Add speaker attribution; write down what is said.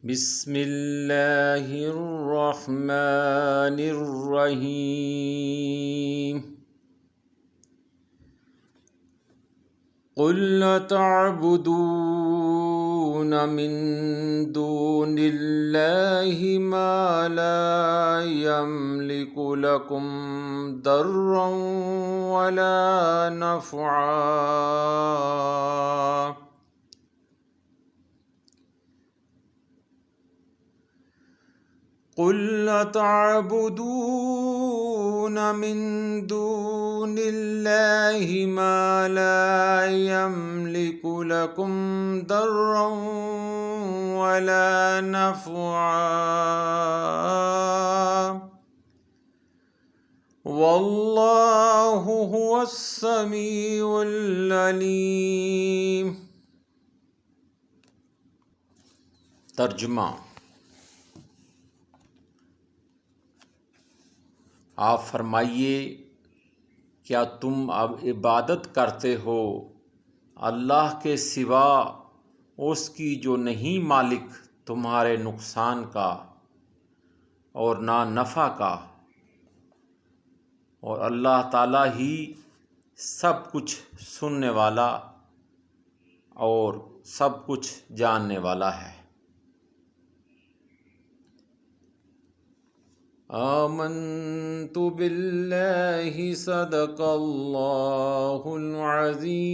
Speaker 1: بسم اللہ الرحمن الرحیم قل تعبدون من دون اللہ ما لا يملك لكم ضرا ولا نفعا قل تعبدون من دون الله ما لا يملك لكم ضرا ولا نفعا والله هو السميع العليم۔ ترجمہ: آپ فرمائیے، کیا تم اب عبادت کرتے ہو اللہ کے سوا اس کی جو نہیں مالک تمہارے نقصان کا اور نہ نفع کا، اور اللہ تعالیٰ ہی سب کچھ سننے والا اور سب کچھ جاننے والا ہے۔ آمنت باللہ صدق اللہ العظیم۔